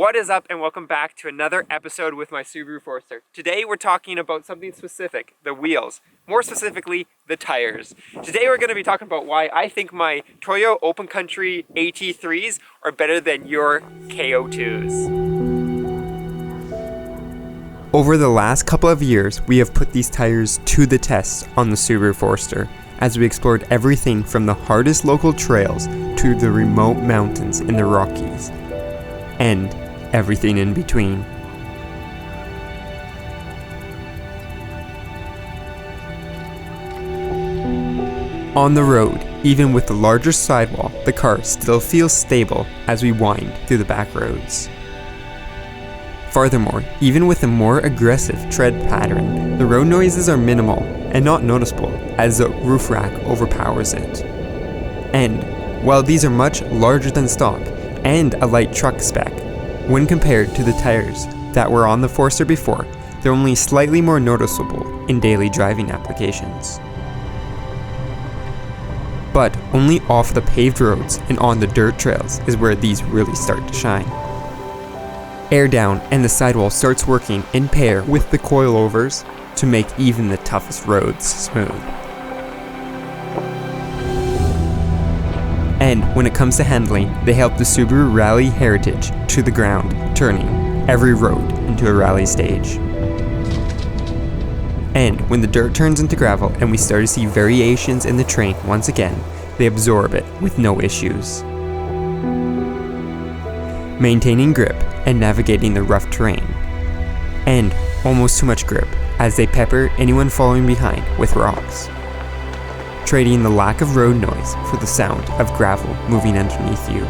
What is up, and welcome back to another episode with my Subaru Forester. Today we're talking about something specific, the wheels. More specifically, the tires. Today we're going to be talking about why I think my Toyo Open Country AT3s are better than your KO2s. Over the last couple of years, we have put these tires to the test on the Subaru Forester, as we explored everything from the hardest local trails to the remote mountains in the Rockies, and everything in between. On the road, even with the larger sidewall, the car still feels stable as we wind through the back roads. Furthermore, even with a more aggressive tread pattern, the road noises are minimal and not noticeable as the roof rack overpowers it. And while these are much larger than stock and a light truck spec, when compared to the tires that were on the Forester before, they're only slightly more noticeable in daily driving applications. But only off the paved roads and on the dirt trails is where these really start to shine. Air down and the sidewall starts working in pair with the coilovers to make even the toughest roads smooth. And when it comes to handling, they help the Subaru rally heritage to the ground, turning every road into a rally stage. And when the dirt turns into gravel and we start to see variations in the terrain once again, they absorb it with no issues. Maintaining grip and navigating the rough terrain. And almost too much grip as they pepper anyone following behind with rocks. Trading the lack of road noise for the sound of gravel moving underneath you.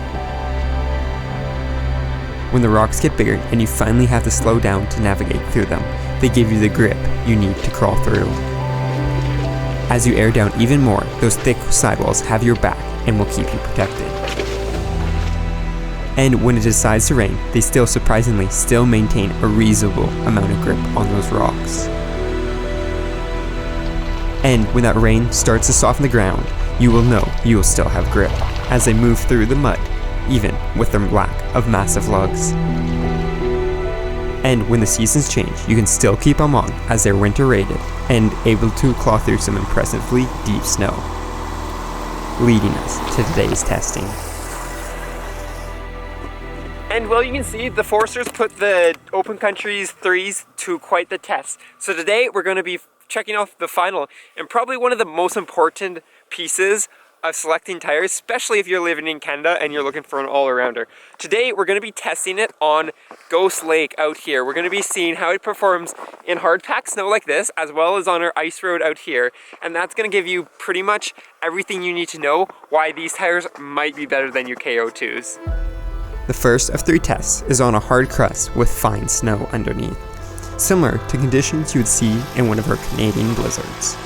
When the rocks get bigger and you finally have to slow down to navigate through them, they give you the grip you need to crawl through. As you air down even more, those thick sidewalls have your back and will keep you protected. And when it decides to rain, they surprisingly still maintain a reasonable amount of grip on those rocks. And when that rain starts to soften the ground, you will know you will still have grip as they move through the mud, even with the lack of massive lugs. And when the seasons change, you can still keep them on as they're winter rated and able to claw through some impressively deep snow. Leading us to today's testing. And well, you can see the Foresters put the Open Country's 3s to quite the test. So today we're going to be checking off the final and probably one of the most important pieces of selecting tires, especially if you're living in Canada and you're looking for an all-arounder. Today we're going to be testing it on Ghost Lake out here. We're going to be seeing how it performs in hard-packed snow like this, as well as on our ice road out here. And that's going to give you pretty much everything you need to know why these tires might be better than your KO2s. The first of 3 tests is on a hard crust with fine snow underneath, similar to conditions you would see in one of our Canadian blizzards.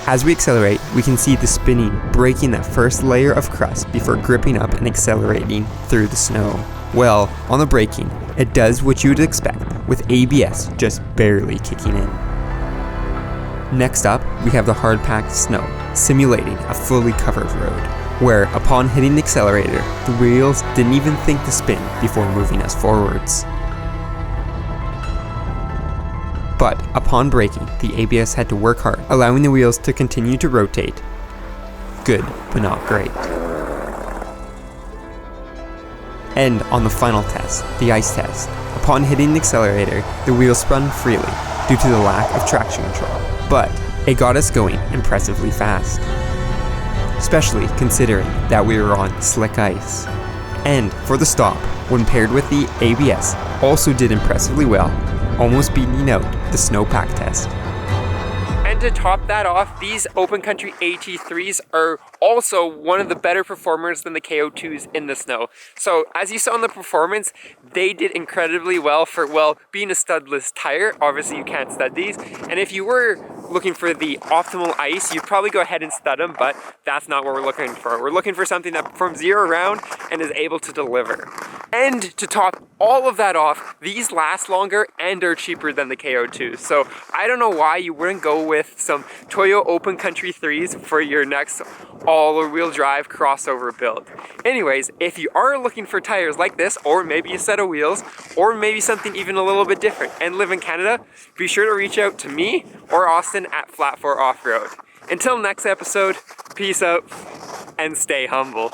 As we accelerate, we can see the spinning breaking that first layer of crust before gripping up and accelerating through the snow. Well, on the braking, it does what you would expect, with ABS just barely kicking in. Next up, we have the hard-packed snow, simulating a fully covered road, where upon hitting the accelerator, the wheels didn't even think to spin before moving us forwards. But upon braking, the ABS had to work hard, allowing the wheels to continue to rotate. Good, but not great. And on the final test, the ice test, upon hitting the accelerator, the wheels spun freely due to the lack of traction control. But it got us going impressively fast, especially considering that we were on slick ice. And for the stop, when paired with the ABS, also did impressively well, almost beating out the snowpack test. And to top that off, these Open Country AT3s are also one of the better performers than the KO2s in the snow. So as you saw in the performance, they did incredibly well for, well, being a studless tire. Obviously you can't stud these. And if you were looking for the optimal ice, you'd probably go ahead and stud them, but that's not what we're looking for. We're looking for something that performs year round and is able to deliver. And to top all of that off, these last longer and are cheaper than the KO2. So I don't know why you wouldn't go with some Toyo Open Country 3s for your next all-wheel drive crossover build. Anyways, if you are looking for tires like this, or maybe a set of wheels, or maybe something even a little bit different, and live in Canada, be sure to reach out to me or Austin at Flat 4 Off-Road. Until next episode, peace out and stay humble.